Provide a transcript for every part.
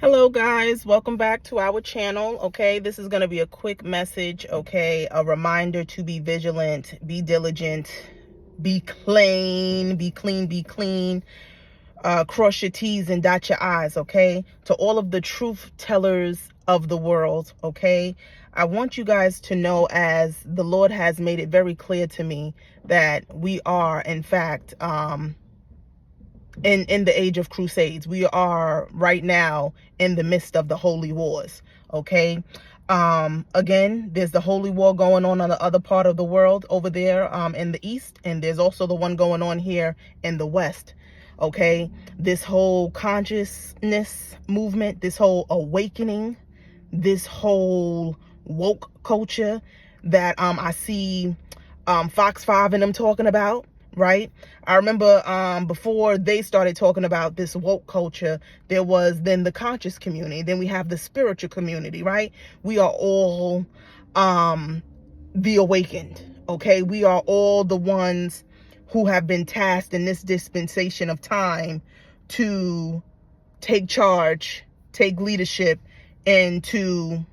Hello guys, welcome back to our channel. Okay, this is going to be a quick message. Okay, a reminder to be vigilant, be diligent, be clean, be clean. Cross your T's and dot your I's. Okay, to all of the truth tellers of the world. Okay, I want you guys to know, as the Lord has made it very clear to me, that we are in fact in the age of crusades. We are right now in the midst of the holy wars. Okay, again, there's the holy war going on the other part of the world over there in the east, and there's also the one going on here in the west. Okay, this whole consciousness movement, this whole awakening, this whole woke culture that I see Fox 5 and them talking about, right? I remember before they started talking about this woke culture, there was then the conscious community, then we have the spiritual community, right? We are all the awakened. Okay, we are all the ones who have been tasked in this dispensation of time to take charge, take leadership, and to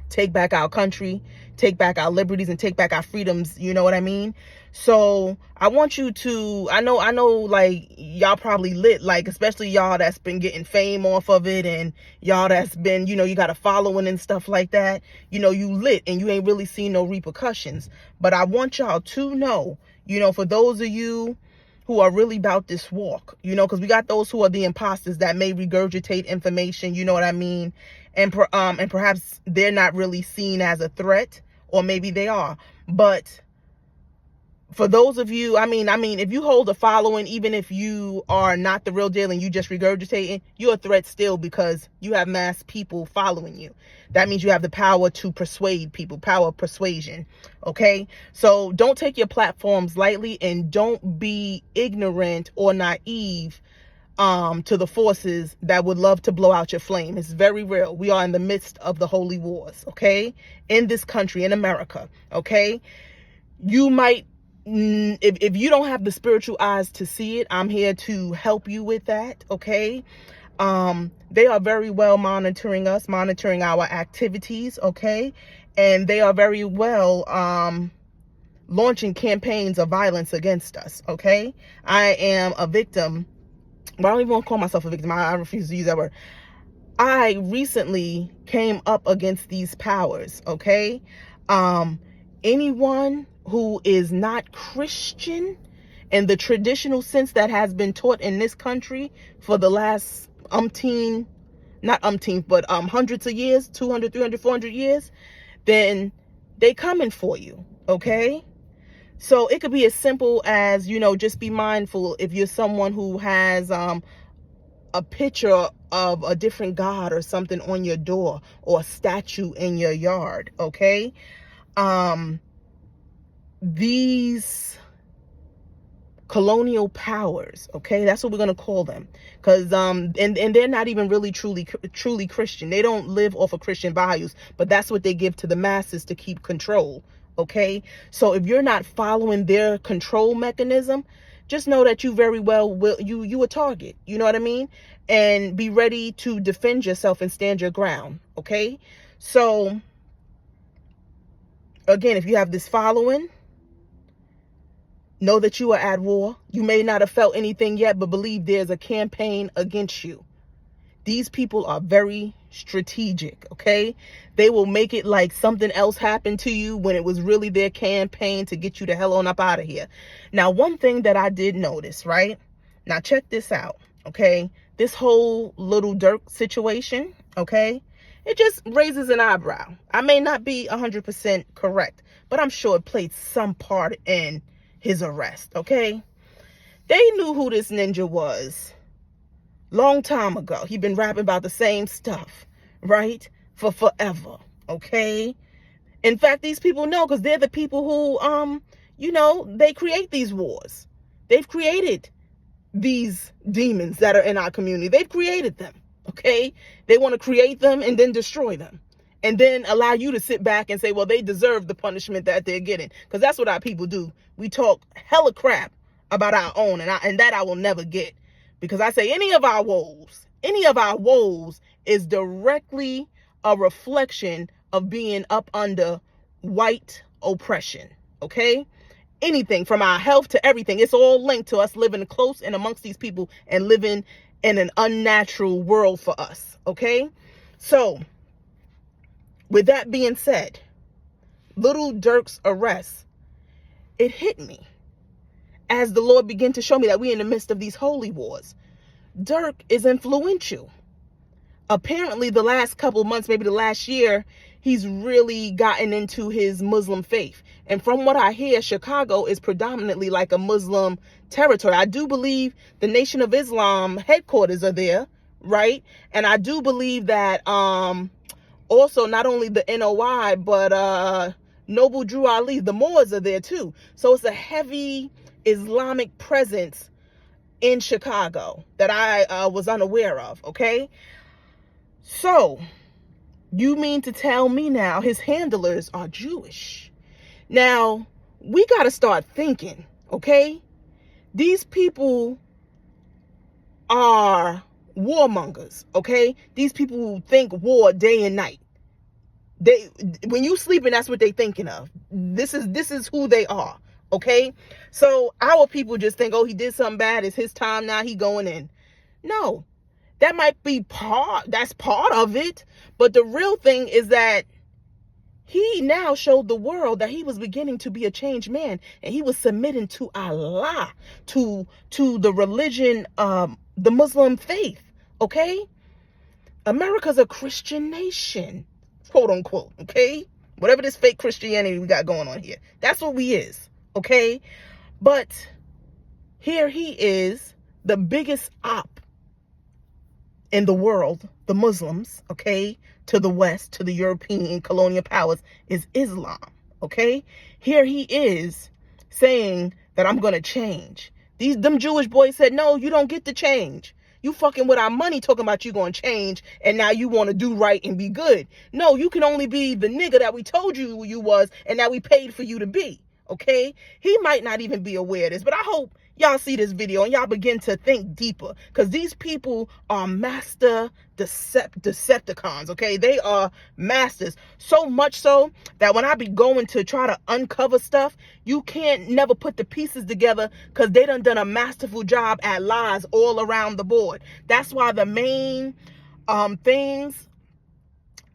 take back our country, take back our liberties, and take back our freedoms. You know what I mean? So I want you to, I know, like, y'all probably lit, like, especially y'all that's been getting fame off of it, and y'all that's been, you got a following and stuff like that. You lit and you ain't really seen no repercussions. But I want y'all to know, for those of you who are really about this walk, because we got those who are the imposters that may regurgitate information, you know what I mean? And perhaps they're not really seen as a threat, or maybe they are. But for those of you, I mean, if you hold a following, even if you are not the real deal and you just regurgitating, you're a threat still, because you have mass people following you. That means you have the power to persuade people, power of persuasion. Okay, so don't take your platforms lightly, and don't be ignorant or naive to the forces that would love to blow out your flame. It's very real. We are in the midst of the holy wars, okay, in this country, in America. Okay, you might, if you don't have the spiritual eyes to see it, I'm here to help you with that. Okay, they are very well monitoring us, monitoring our activities. Okay, and they are very well launching campaigns of violence against us. Okay, I am a victim. But I don't even want to call myself a victim. I refuse to use that word. I recently came up against these powers. Okay, anyone who is not Christian in the traditional sense that has been taught in this country for the last hundreds of years, 200, 300, 400 years, then they coming for you. Okay, so it could be as simple as, just be mindful if you're someone who has a picture of a different god or something on your door, or a statue in your yard. Okay, these colonial powers, okay, that's what we're going to call them, because and they're not even really truly Christian. They don't live off of Christian values, but that's what they give to the masses to keep control. Okay, so if you're not following their control mechanism, just know that you very well will, you a target. You know what I mean? And be ready to defend yourself and stand your ground. Okay, so again, if you have this following, know that you are at war. You may not have felt anything yet, but believe there's a campaign against you. These people are very strategic. Okay, they will make it like something else happened to you when it was really their campaign to get you the hell on up out of here. Now, one thing that I did notice, right? Now, check this out. Okay, this whole Little Dirk situation, okay, it just raises an eyebrow. I may not be 100% correct, but I'm sure it played some part in his arrest. Okay, they knew who this ninja was long time ago. He'd been rapping about the same stuff, right, for forever. Okay, in fact, these people know, because they're the people who they create these wars. They've created these demons that are in our community. They've created them. Okay, they want to create them and then destroy them, and then allow you to sit back and say, well, they deserve the punishment that they're getting. Because that's what our people do. We talk hella crap about our own, and that I will never get. Because I say any of our wolves, Any of our woes is directly a reflection of being up under white oppression, okay? Anything from our health to everything, it's all linked to us living close and amongst these people and living in an unnatural world for us, okay? So, with that being said, Little Dirk's arrest, it hit me as the Lord began to show me that we're in the midst of these holy wars. Dirk is influential. Apparently, the last couple months, maybe the last year, he's really gotten into his Muslim faith. And from what I hear, Chicago is predominantly like a Muslim territory. I do believe the Nation of Islam headquarters are there, right? And I do believe that also not only the NOI, but Noble Drew Ali, the Moors are there too. So it's a heavy Islamic presence in Chicago that I was unaware of, okay? So, you mean to tell me now his handlers are Jewish? Now, we got to start thinking, okay? These people are warmongers, okay? These people think war day and night. When you sleeping, that's what they thinking of. This is who they are, okay? So our people just think, oh, he did something bad. It's his time now. He going in. No, that might be that's part of it. But the real thing is that he now showed the world that he was beginning to be a changed man, and he was submitting to Allah, to the religion, the Muslim faith, okay? America's a Christian nation, quote unquote, okay? Whatever this fake Christianity we got going on here. That's what we is, okay? But here he is, the biggest op in the world, the Muslims, okay, to the West, to the European colonial powers, is Islam, okay? Here he is saying that I'm going to change. Them Jewish boys said, no, you don't get to change. You fucking with our money talking about you going to change, and now you want to do right and be good. No, you can only be the nigga that we told you you was, and that we paid for you to be, okay? He might not even be aware of this, but I hope y'all see this video and y'all begin to think deeper, because these people are master Decepticons, okay? They are masters, so much so that when I be going to try to uncover stuff, you can't never put the pieces together, because they done a masterful job at lies all around the board. That's why the main things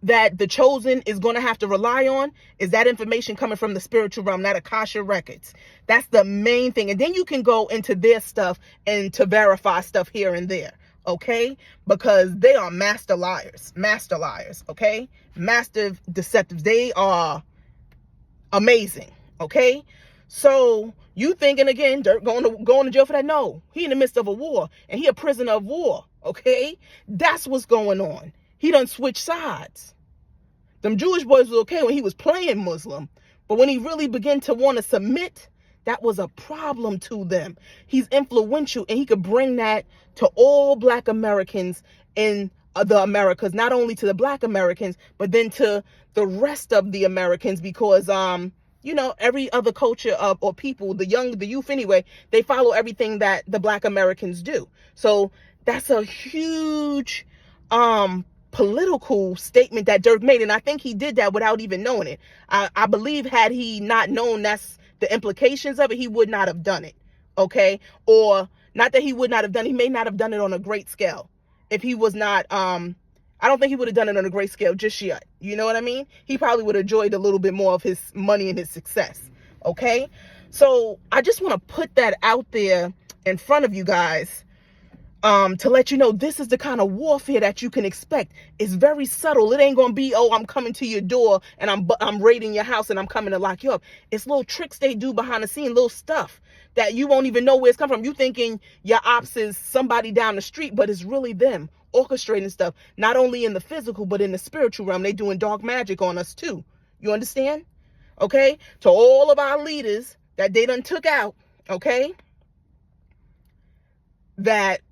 that the chosen is going to have to rely on is that information coming from the spiritual realm, that Akasha records. That's the main thing. And then you can go into their stuff and to verify stuff here and there, okay? Because they are master liars, okay? Master deceptives. They are amazing, okay? So you thinking again, Dirk going to jail for that? No, he in the midst of a war, and he a prisoner of war, okay? That's what's going on. He done switched sides. Them Jewish boys was okay when he was playing Muslim, but when he really began to want to submit, that was a problem to them. He's influential, and he could bring that to all Black Americans in the Americas, not only to the Black Americans, but then to the rest of the Americans, because you know, every other culture or people, the youth anyway, they follow everything that the Black Americans do. So that's a huge political statement that Dirk made, and I think he did that without even knowing it. I believe had he not known that's the implications of it, he would not have done it, okay? Or not that he would not have done it, he may not have done it on a great scale. If he was not, I don't think he would have done it on a great scale just yet. You know what I mean? He probably would have enjoyed a little bit more of his money and his success, okay? So I just want to put that out there in front of you guys, to let you know this is the kind of warfare that you can expect. It's very subtle. It ain't gonna be, oh, I'm coming to your door and I'm raiding your house and I'm coming to lock you up. It's little tricks they do behind the scene, little stuff that you won't even know where it's come from. You thinking your ops is somebody down the street, but it's really them orchestrating stuff, not only in the physical but in the spiritual realm. They doing dark magic on us too. You understand? Okay? To all of our leaders that they done took out, okay, that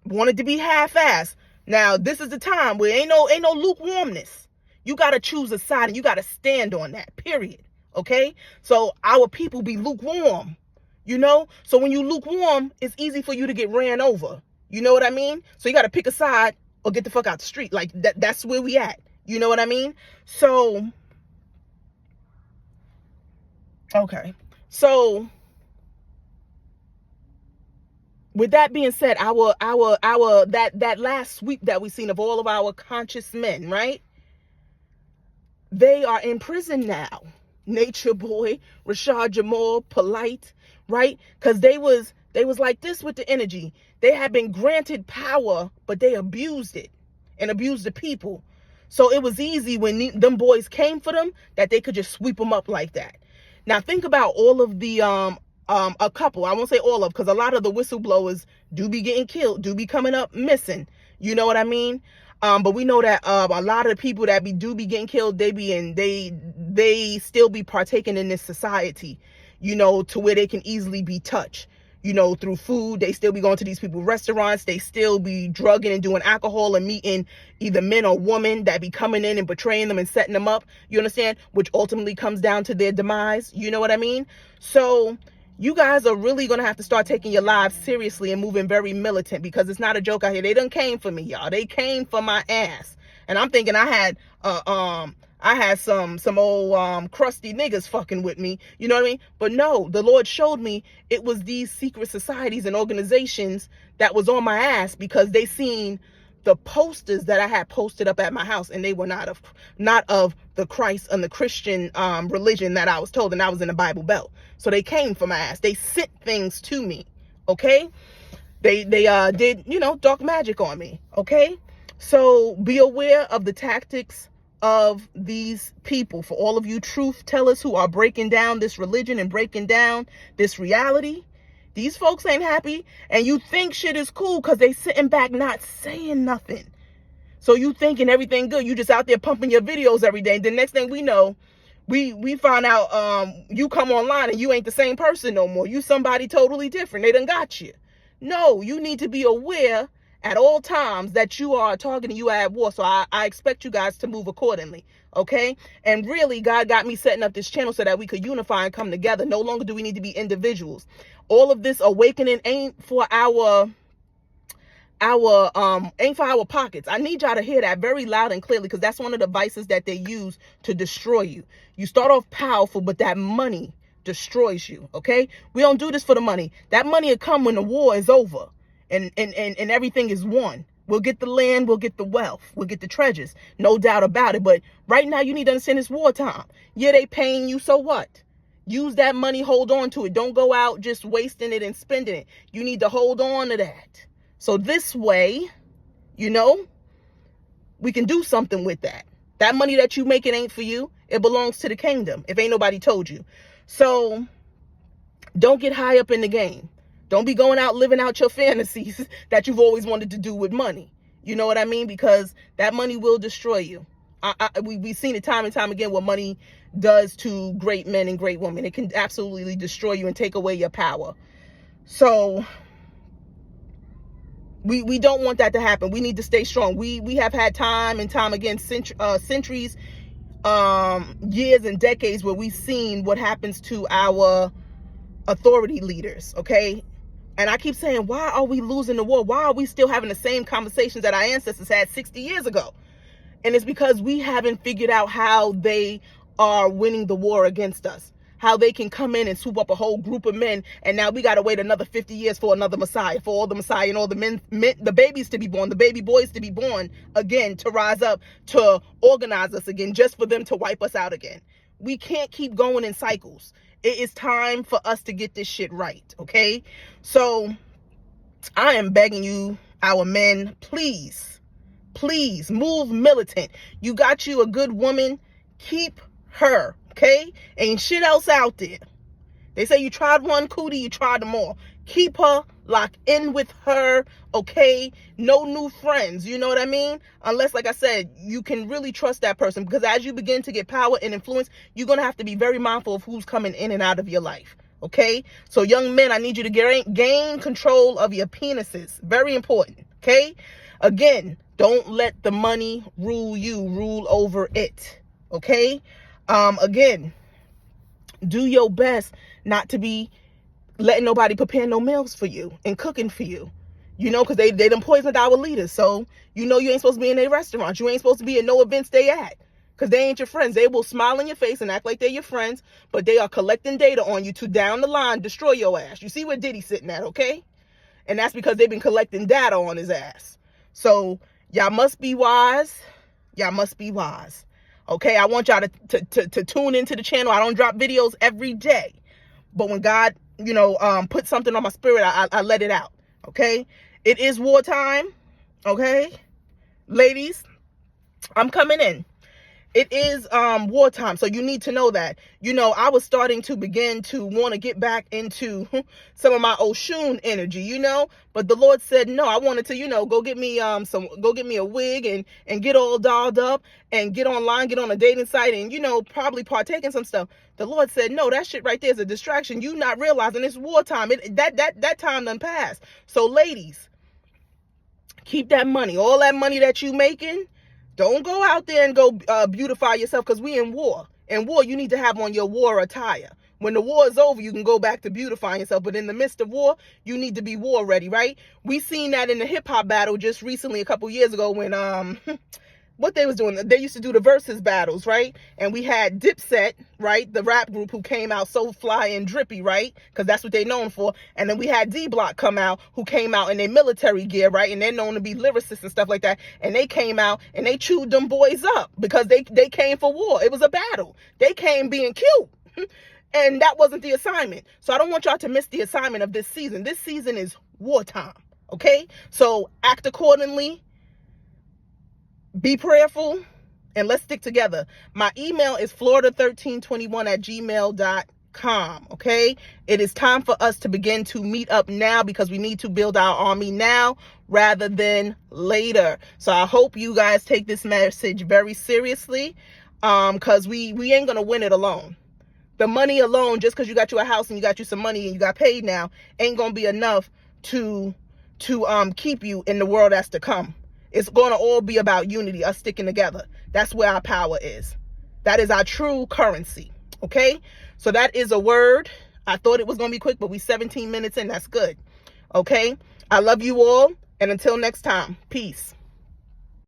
wanted to be half-assed. Now, this is the time where ain't no lukewarmness. You got to choose a side and you got to stand on that, period. Okay? So our people be lukewarm, you know? So when you lukewarm, it's easy for you to get ran over. You know what I mean? So you got to pick a side or get the fuck out the street. Like that's where we at. You know what I mean? So, okay. So with that being said, that last sweep that we seen of all of our conscious men, right? They are in prison now. Nature Boy, Rashad Jamal, Polite, right? Because they was like this with the energy. They had been granted power, but they abused it and abused the people. So it was easy when them boys came for them that they could just sweep them up like that. Now think about all of the a couple. I won't say all of, because a lot of the whistleblowers do be getting killed, do be coming up missing. You know what I mean? But we know that a lot of the people that do be getting killed, they still be partaking in this society, you know, to where they can easily be touched, you know, through food. They still be going to these people's restaurants. They still be drugging and doing alcohol and meeting either men or women that be coming in and betraying them and setting them up. You understand? Which ultimately comes down to their demise. You know what I mean? So you guys are really going to have to start taking your lives seriously and moving very militant, because it's not a joke out here. They done came for me, y'all. They came for my ass. And I'm thinking I had some old crusty niggas fucking with me. You know what I mean? But no, the Lord showed me it was these secret societies and organizations that was on my ass, because they seen the posters that I had posted up at my house, and they were not of the Christ and the Christian religion that I was told, and I was in the Bible Belt. So they came for my ass. They sent things to me, okay? They did, you know, dark magic on me, okay? So be aware of the tactics of these people. For all of you truth tellers who are breaking down this religion and breaking down this reality, these folks ain't happy, and you think shit is cool because they sitting back not saying nothing. So you thinking everything good. You just out there pumping your videos every day. The next thing we know, we find out you come online and you ain't the same person no more. You somebody totally different. They done got you. No, you need to be aware at all times that you are talking and you are at war. So I expect you guys to move accordingly. Okay? And really, God got me setting up this channel so that we could unify and come together. No longer do we need to be individuals. All of this awakening ain't for our pockets. I need y'all to hear that very loud and clearly, because that's one of the vices that they use to destroy you. You start off powerful, but that money destroys you. Okay? We don't do this for the money. That money will come when the war is over and everything is won. We'll get the land, we'll get the wealth, we'll get the treasures, no doubt about it. But right now you need to understand it's wartime. Yeah, they paying you, so what? Use that money, hold on to it. Don't go out just wasting it and spending it. You need to hold on to that. So this way, you know, we can do something with that. That money that you make, it ain't for you. It belongs to the kingdom, if ain't nobody told you. So don't get high up in the game. Don't be going out living out your fantasies that you've always wanted to do with money. You know what I mean? Because that money will destroy you. We've seen it time and time again what money does to great men and great women. It can absolutely destroy you and take away your power. So we don't want that to happen. We need to stay strong. We have had time and time again, centuries, years and decades where we've seen what happens to our authority leaders, okay? And I keep saying, why are we losing the war? Why are we still having the same conversations that our ancestors had 60 years ago? And it's because we haven't figured out how they are winning the war against us. How they can come in and swoop up a whole group of men, and now we got to wait another 50 years for another Messiah, for all the Messiah and all the men, the babies to be born, the baby boys to be born again, to rise up, to organize us again, just for them to wipe us out again. We can't keep going in cycles. It is time for us to get this shit right, okay? So I am begging you, our men, please move militant. You got you a good woman, keep her, okay? Ain't shit else out there. They say you tried one cootie, you tried them all. Keep her, lock in with her, okay? No new friends, you know what I mean? Unless, like I said, you can really trust that person, because as you begin to get power and influence, you're going to have to be very mindful of who's coming in and out of your life, okay? So young men, I need you to gain control of your penises. Very important, okay? Again, don't let the money rule you, rule over it, okay? Again, do your best not to be letting nobody prepare no meals for you and cooking for you. You know, because they done poisoned our leaders. So, you know, you ain't supposed to be in their restaurants. You ain't supposed to be at no events they at. Because they ain't your friends. They will smile in your face and act like they're your friends. But they are collecting data on you to down the line destroy your ass. You see where Diddy's sitting at, okay? And that's because they've been collecting data on his ass. So, y'all must be wise. Y'all must be wise. Okay? I want y'all to tune into the channel. I don't drop videos every day. But when God, you know, put something on my spirit, I let it out. Okay? It is wartime. Okay? Ladies, I'm coming in. It is wartime, so you need to know that. You know, I was starting to begin to want to get back into some of my Oshun energy, you know, but the Lord said no. I wanted to, you know, go get me a wig and get all dolled up and get online, get on a dating site and, you know, probably partake in some stuff. The Lord said no, that shit right there is a distraction. You not realizing it's wartime. That time done passed. So ladies, keep that money, all that money that you making. Don't go out there and go beautify yourself, because we in war. In war, you need to have on your war attire. When the war is over, you can go back to beautifying yourself. But in the midst of war, you need to be war ready, right? We seen that in the hip hop battle just recently, a couple years ago, when what they was doing. They used to do the versus battles, right? And we had Dipset, right? The rap group who came out so fly and drippy, right? Because that's what they're known for. And then we had D-Block come out, who came out in their military gear, right? And they're known to be lyricists and stuff like that. And they came out and they chewed them boys up because they came for war. It was a battle. They came being cute. And that wasn't the assignment. So I don't want y'all to miss the assignment of this season. This season is wartime, okay? So act accordingly. Be prayerful, and let's stick together. My email is florida1321@gmail.com, okay? It is time for us to begin to meet up now, because we need to build our army now rather than later. So I hope you guys take this message very seriously, because we ain't going to win it alone. The money alone, just because you got you a house and you got you some money and you got paid now, ain't going to be enough to keep you in the world that's to come. It's going to all be about unity, us sticking together. That's where our power is. That is our true currency. Okay? So that is a word. I thought it was going to be quick, but we 17 minutes in. That's good. Okay? I love you all. And until next time, peace.